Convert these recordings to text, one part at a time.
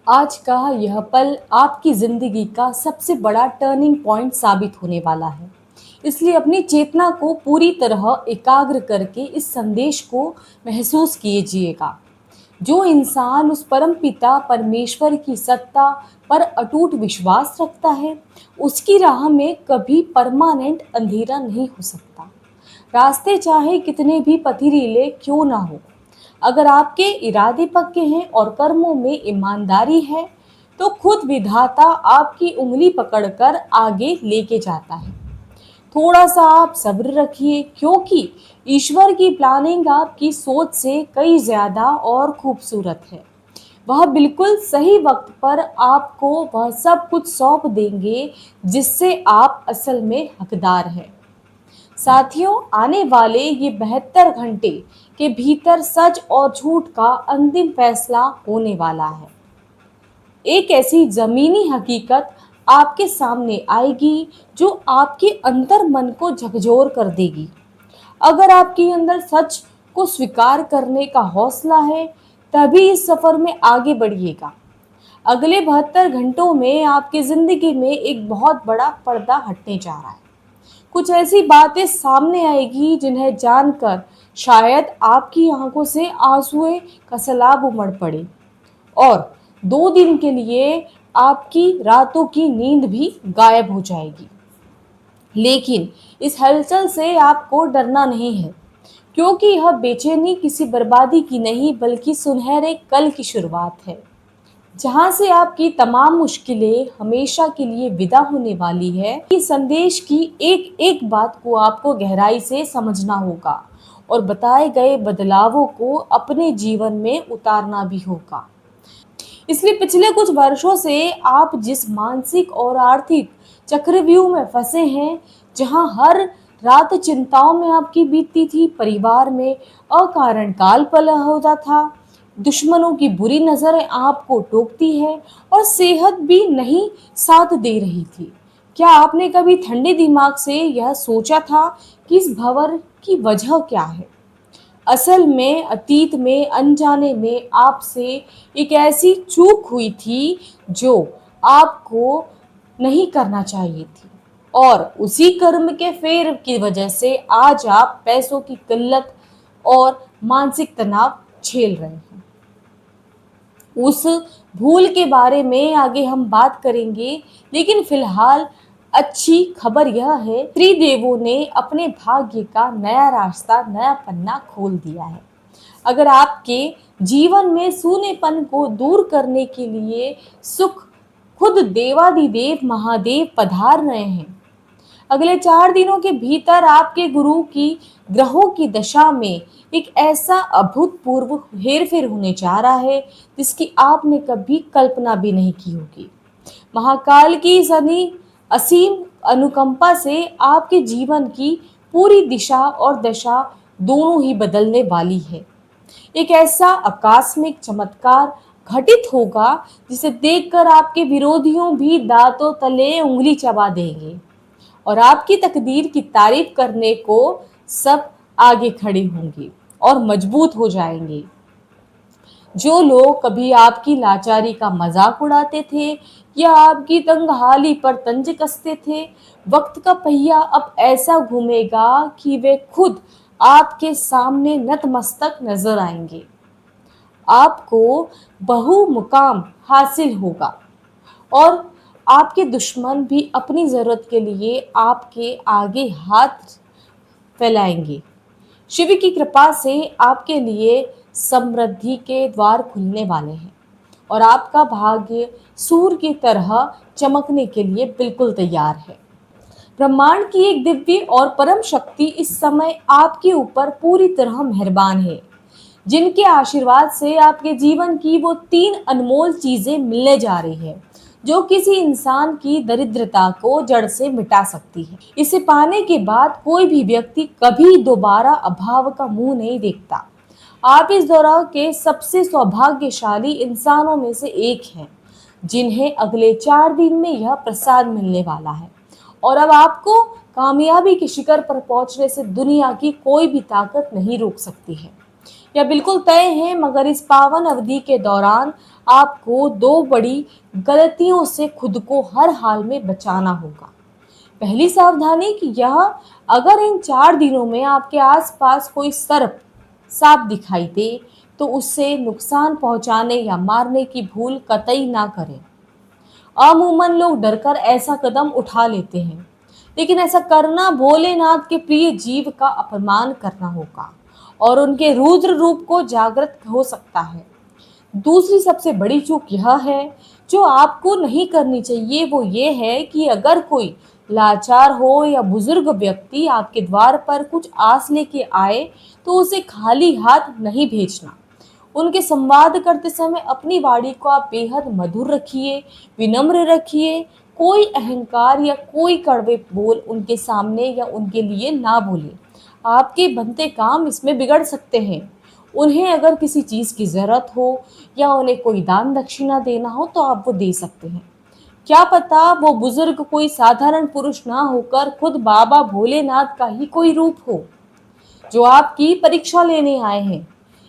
आज का यह पल आपकी ज़िंदगी का सबसे बड़ा टर्निंग पॉइंट साबित होने वाला है। इसलिए अपनी चेतना को पूरी तरह एकाग्र करके इस संदेश को महसूस कीजिएगा। जो इंसान उस परमपिता परमेश्वर की सत्ता पर अटूट विश्वास रखता है, उसकी राह में कभी परमानेंट अंधेरा नहीं हो सकता। रास्ते चाहे कितने भी पथरीले क्यों ना हो, अगर आपके इरादे पक्के हैं और कर्मों में ईमानदारी है, तो खुद विधाता आपकी उंगली पकड़कर आगे लेके जाता है। थोड़ा सा आप सब्र रखिए, क्योंकि ईश्वर की प्लानिंग आपकी सोच से कई ज़्यादा और खूबसूरत है। वह बिल्कुल सही वक्त पर आपको वह सब कुछ सौंप देंगे जिससे आप असल में हकदार हैं। साथियों, आने वाले ये 72 घंटे के भीतर सच और झूठ का अंतिम फैसला होने वाला है। एक ऐसी ज़मीनी हकीकत आपके सामने आएगी जो आपके अंतर मन को झकझोर कर देगी। अगर आपके अंदर सच को स्वीकार करने का हौसला है, तभी इस सफ़र में आगे बढ़िएगा। अगले 72 घंटों में आपकी ज़िंदगी में एक बहुत बड़ा पर्दा हटने जा रहा है। कुछ ऐसी बातें सामने आएगी जिन्हें जानकर शायद आपकी आंखों से आंसुएं का सैलाब उमड़ पड़े और 2 दिन के लिए आपकी रातों की नींद भी गायब हो जाएगी। लेकिन इस हलचल से आपको डरना नहीं है, क्योंकि यह बेचैनी किसी बर्बादी की नहीं बल्कि सुनहरे कल की शुरुआत है, जहाँ से आपकी तमाम मुश्किलें हमेशा के लिए विदा होने वाली है। कि संदेश की एक एक बात को आपको गहराई से समझना होगा और बताए गए बदलावों को अपने जीवन में उतारना भी होगा। इसलिए पिछले कुछ वर्षों से आप जिस मानसिक और आर्थिक चक्रव्यूह में फंसे हैं, जहां हर रात चिंताओं में आपकी बीतती थी, परिवार में अकारण काल पला होता था, दुश्मनों की बुरी नज़रें आपको टोकती है और सेहत भी नहीं साथ दे रही थी। क्या आपने कभी ठंडे दिमाग से यह सोचा था कि इस भंवर की वजह क्या है? असल में अतीत में अनजाने में आपसे एक ऐसी चूक हुई थी जो आपको नहीं करना चाहिए थी, और उसी कर्म के फेर की वजह से आज आप पैसों की किल्लत और मानसिक तनाव झेल रहे हैं। उस भूल के बारे में आगे हम बात करेंगे, लेकिन फिलहाल अच्छी खबर यह है, त्रिदेवों ने अपने भाग्य का नया रास्ता, नया पन्ना खोल दिया है। अगर आपके जीवन में सूनेपन को दूर करने के लिए सुख खुद देवादिदेव महादेव पधार रहे हैं। अगले 4 दिनों के भीतर आपके गुरु की ग्रहों की दशा में एक ऐसा अभूतपूर्व हेरफेर होने जा रहा है जिसकी आपने कभी कल्पना भी नहीं की होगी। महाकाल की सनी असीम अनुकंपा से आपके जीवन की पूरी दिशा और दशा दोनों ही बदलने वाली है। एक ऐसा आकस्मिक चमत्कार घटित होगा जिसे देखकर आपके विरोधियों भी दांतों तले उंगली चबा देंगे और आपकी तकदीर की तारीफ करने को सब आगे खड़े होंगे और मजबूत हो जाएंगे। जो लोग कभी आपकी लाचारी का मजाक उड़ाते थे या आपकी तंगहाली पर तंज कसते थे, वक्त का पहिया अब ऐसा घूमेगा कि वे खुद आपके सामने नतमस्तक नजर आएंगे। आपको बहुमुकाम हासिल होगा और आपके दुश्मन भी अपनी ज़रूरत के लिए आपके आगे हाथ फैलाएंगे। शिव की कृपा से आपके लिए समृद्धि के द्वार खुलने वाले हैं और आपका भाग्य सूर्य की तरह चमकने के लिए बिल्कुल तैयार है। ब्रह्मांड की एक दिव्य और परम शक्ति इस समय आपके ऊपर पूरी तरह मेहरबान है, जिनके आशीर्वाद से आपके जीवन की वो 3 अनमोल चीजें मिलने जा रही है जो किसी इंसान की दरिद्रता को जड़ से मिटा सकती है। इसे पाने के बाद कोई भी व्यक्ति कभी दोबारा अभाव का मुंह नहीं देखता। आप इस दौर के सबसे सौभाग्यशाली इंसानों में से एक हैं, जिन्हें अगले 4 दिन में यह प्रसाद मिलने वाला है और अब आपको कामयाबी के शिखर पर पहुंचने से दुनिया की कोई भी ताकत नहीं रोक सकती है। यह बिल्कुल तय है, मगर इस पावन अवधि के दौरान आपको दो बड़ी गलतियों से खुद को हर हाल में बचाना होगा। पहली सावधानी कि यह, अगर इन 4 दिनों में आपके आसपास कोई सर्प सांप दिखाई दे तो उससे नुकसान पहुंचाने या मारने की भूल कतई ना करें। अमूमन लोग डरकर ऐसा कदम उठा लेते हैं, लेकिन ऐसा करना भोलेनाथ के प्रिय जीव का अपमान करना होगा और उनके रुद्र रूप को जागृत हो सकता है। दूसरी सबसे बड़ी चूक यह है, जो आपको नहीं करनी चाहिए, वो ये है कि अगर कोई लाचार हो या बुजुर्ग व्यक्ति आपके द्वार पर कुछ आस लेके आए तो उसे खाली हाथ नहीं भेजना। उनके संवाद करते समय अपनी वाणी को आप बेहद मधुर रखिए, विनम्र रखिए। कोई अहंकार या कोई कड़वे बोल उनके सामने या उनके लिए ना बोले। आपके बनते काम इसमें बिगड़ सकते हैं। उन्हें अगर किसी चीज़ की ज़रूरत हो या उन्हें कोई दान दक्षिणा देना हो तो आप वो दे सकते हैं। क्या पता वो बुजुर्ग कोई साधारण पुरुष ना होकर खुद बाबा भोलेनाथ का ही कोई रूप हो, जो आपकी परीक्षा लेने आए हैं।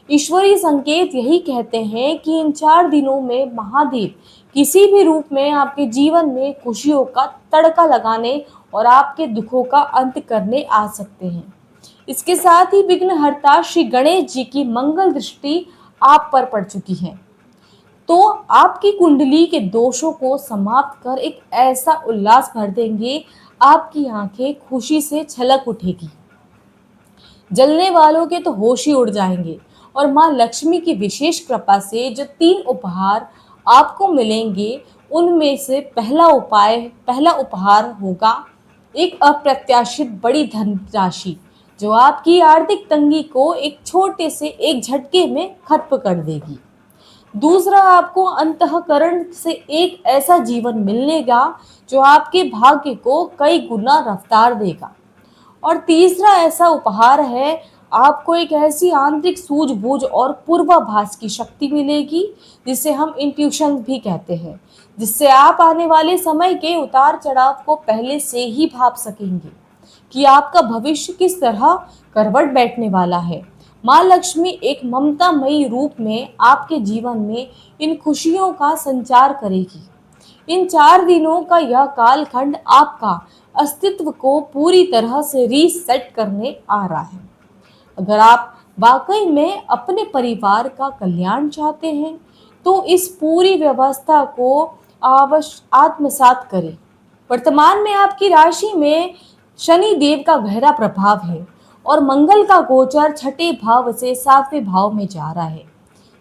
ईश्वरीय संकेत यही कहते हैं कि इन 4 दिनों में महादेव किसी भी रूप में आपके जीवन में खुशियों का तड़का लगाने और आपके दुखों का अंत करने आ सकते हैं। इसके साथ ही विघ्नहर्ता श्री गणेश जी की मंगल दृष्टि आप पर पड़ चुकी है, तो आपकी कुंडली के दोषों को समाप्त कर एक ऐसा उल्लास भर देंगे, आपकी आंखें खुशी से छलक उठेगी। जलने वालों के तो होश ही उड़ जाएंगे। और माँ लक्ष्मी की विशेष कृपा से जो 3 उपहार आपको मिलेंगे, उनमें से पहला उपहार होगा एक अप्रत्याशित बड़ी धनराशि, जो आपकी आर्थिक तंगी को एक छोटे से एक झटके में खत्म कर देगी। दूसरा, आपको अंतःकरण से एक ऐसा जीवन मिलेगा जो आपके भाग्य को कई गुना रफ्तार देगा। और तीसरा ऐसा उपहार है, आपको एक ऐसी आंतरिक सूझबूझ और पूर्वाभास की शक्ति मिलेगी, जिसे हम इंट्यूशन भी कहते हैं, जिससे आप आने वाले समय के उतार चढ़ाव को पहले से ही भाप सकेंगे कि आपका भविष्य किस तरह करवट बैठने वाला है। माँ लक्ष्मी एक ममतामयी रूप में आपके जीवन में इन खुशियों का संचार करेगी। इन 4 दिनों का यह कालखंड आपका अस्तित्व को पूरी तरह से रीसेट करने आ रहा है। अगर आप वाकई में अपने परिवार का कल्याण चाहते हैं तो इस पूरी व्यवस्था को आत्मसात करें। वर्तमान में आपकी राशि में शनि देव का गहरा प्रभाव है और मंगल का गोचर 6ठे भाव से 7वें भाव में जा रहा है,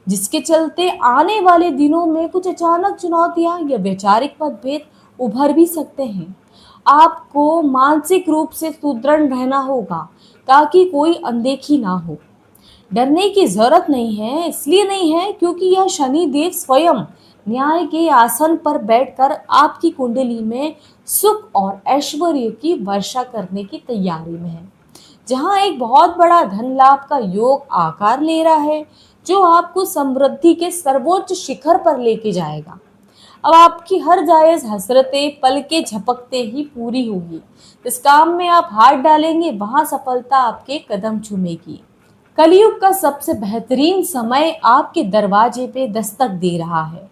जिसके चलते आने वाले दिनों में कुछ अचानक चुनौतियां या वैचारिक मतभेद उभर भी सकते हैं। आपको मानसिक रूप से सुदृढ़ रहना होगा ताकि कोई अनदेखी ना हो। डरने की जरूरत नहीं है, इसलिए नहीं है क्योंकि यह शनि देव स्वयं न्याय के आसन पर बैठकर आपकी कुंडली में सुख और ऐश्वर्य की वर्षा करने की तैयारी में है, जहां एक बहुत बड़ा धन लाभ का योग आकार ले रहा है, जो आपको समृद्धि के सर्वोच्च शिखर पर लेके जाएगा। अब आपकी हर जायज हसरतें पल के झपकते ही पूरी होगी। इस काम में आप हाथ डालेंगे, वहां सफलता आपके कदम चूमेगी। कलयुग का सबसे बेहतरीन समय आपके दरवाजे पे दस्तक दे रहा है।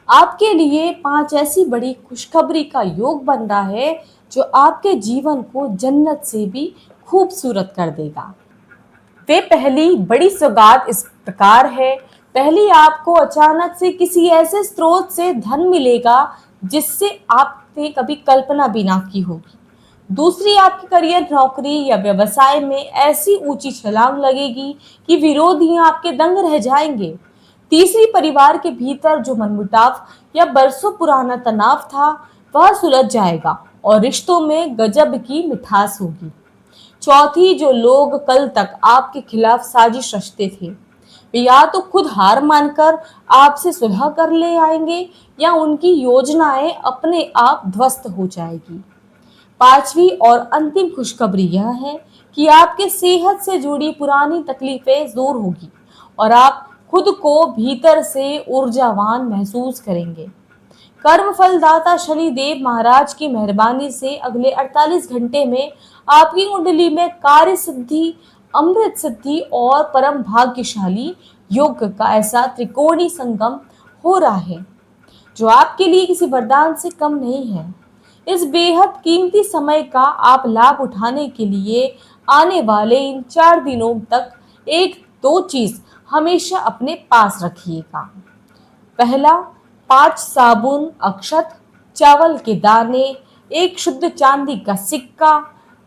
आपके लिए 5 ऐसी बड़ी खुशखबरी का योग बन रहा है, जो आपके जीवन को जन्नत से भी खूबसूरत कर देगा। वे पहली बड़ी सौगात इस प्रकार है। पहली, आपको अचानक से किसी ऐसे स्रोत से धन मिलेगा जिससे आपने कभी कल्पना भी ना की होगी। दूसरी, आपके करियर, नौकरी या व्यवसाय में ऐसी ऊंची छलांग लगेगी कि विरोधी आपके दंग रह जाएंगे। तीसरी, परिवार के भीतर जो मनमुटाव या बरसों पुराना तनाव था वह सुलझ जाएगा और रिश्तों में गजब की मिठास होगी। चौथी, जो लोग कल तक आपके खिलाफ साजिश रचते थे, वे या तो खुद हार मानकर आपसे सुलह कर ले आएंगे या उनकी योजनाएं अपने आप ध्वस्त हो जाएगी। पांचवी और अंतिम खुशखबरी यह है कि आपके सेहत से जुड़ी पुरानी तकलीफें दूर होगी और आप खुद को भीतर से ऊर्जावान महसूस करेंगे। कर्म फलदाता शनि देव महाराज की मेहरबानी से अगले 48 घंटे में आपकी कुंडली में कार्य सिद्धि अमृत सिद्धि और परम भाग्यशाली योग का ऐसा त्रिकोणीय संगम हो रहा है जो आपके लिए किसी वरदान से कम नहीं है। इस बेहद कीमती समय का आप लाभ उठाने के लिए आने वाले इन 4 दिनों तक एक दो चीज हमेशा अपने पास रखिएगा। पहला, 5 साबुन अक्षत, चावल के दाने, एक शुद्ध चांदी का सिक्का।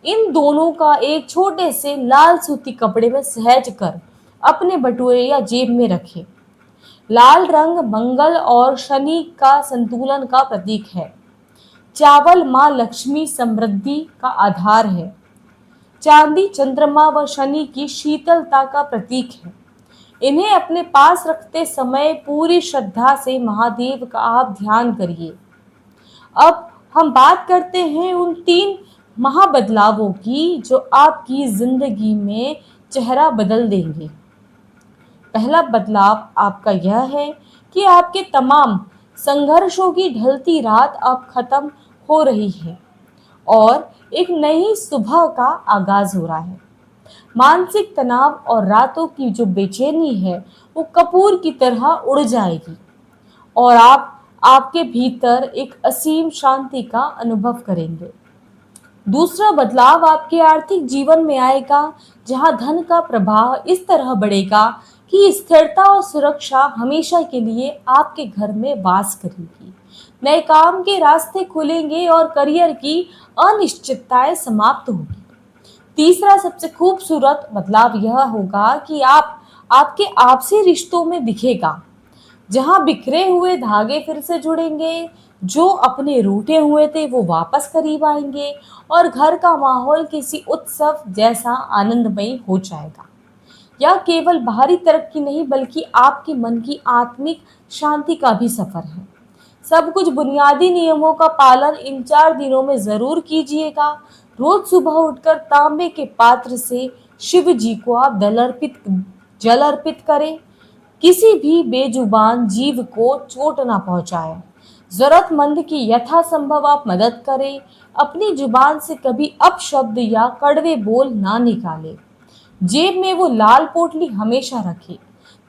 इन दोनों का एक छोटे से लाल सूती कपड़े में सहज कर अपने बटुए या जेब में रखें। लाल रंग मंगल और शनि का संतुलन का प्रतीक है। चावल माँ लक्ष्मी समृद्धि का आधार है। चांदी चंद्रमा व शनि की शीतलता का प्रतीक है। इन्हें अपने पास रखते समय पूरी श्रद्धा से महादेव का आप ध्यान करिए। अब हम बात करते हैं उन 3 महाबदलावों की जो आपकी जिंदगी में चेहरा बदल देंगे। पहला बदलाव आपका यह है कि आपके तमाम संघर्षों की ढलती रात अब खत्म हो रही है और एक नई सुबह का आगाज हो रहा है। मानसिक तनाव और रातों की जो बेचैनी है वो कपूर की तरह उड़ जाएगी और आप आपके भीतर एक असीम शांति का अनुभव करेंगे। दूसरा बदलाव आपके आर्थिक जीवन में आएगा, जहां धन का प्रवाह इस तरह बढ़ेगा कि स्थिरता और सुरक्षा हमेशा के लिए आपके घर में वास करेगी। नए काम के रास्ते खुलेंगे और करियर की अनिश्चितताएं समाप्त होगी। तीसरा सबसे खूबसूरत बदलाव यह होगा कि आपके आपसी रिश्तों में दिखेगा, जहां बिखरे हुए धागे फिर से जुड़ेंगे, जो अपने रूठे हुए थे वो वापस करीब आएंगे और घर का माहौल किसी उत्सव जैसा आनंदमयी हो जाएगा। यह केवल बाहरी तरक्की नहीं बल्कि आपके मन की आत्मिक शांति का भी सफर है। सब कुछ बुनियादी नियमों का पालन इन 4 दिनों में जरूर कीजिएगा। रोज सुबह उठकर तांबे के पात्र से शिव जी को आप जल अर्पित करें। किसी भी बेजुबान जीव को चोट ना पहुंचाएं। जरूरतमंद की यथासंभव आप मदद करें। अपनी जुबान से कभी अपशब्द या कड़वे बोल ना निकालें। जेब में वो लाल पोटली हमेशा रखें।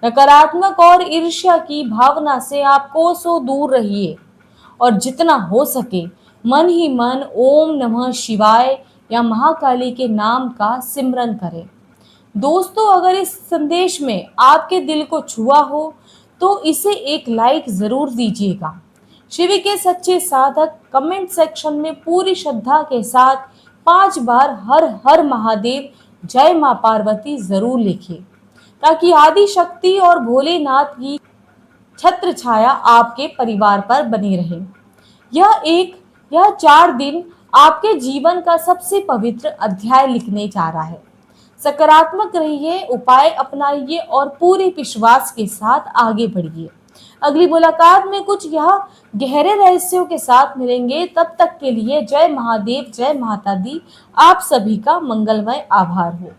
नकारात्मक और ईर्ष्या की भावना से आप कोसों दूर रहिए और जितना हो सके मन ही मन ओम नमः शिवाय या महाकाली के नाम का सिमरन करें। दोस्तों, अगर इस संदेश में आपके दिल को छुआ हो तो इसे एक लाइक जरूर दीजिएगा। शिव के सच्चे साधक कमेंट सेक्शन में पूरी श्रद्धा के साथ 5 बार हर हर महादेव जय मां पार्वती जरूर लिखें, ताकि आदि शक्ति और भोलेनाथ की छत्र छाया आपके परिवार पर बनी रहे। यह 4 दिन आपके जीवन का सबसे पवित्र अध्याय लिखने जा रहा है। सकारात्मक रहिए, उपाय अपनाइए और पूरे विश्वास के साथ आगे बढ़िए। अगली मुलाकात में कुछ यह गहरे रहस्यों के साथ मिलेंगे। तब तक के लिए जय महादेव, जय माता दी। आप सभी का मंगलमय आभार हो।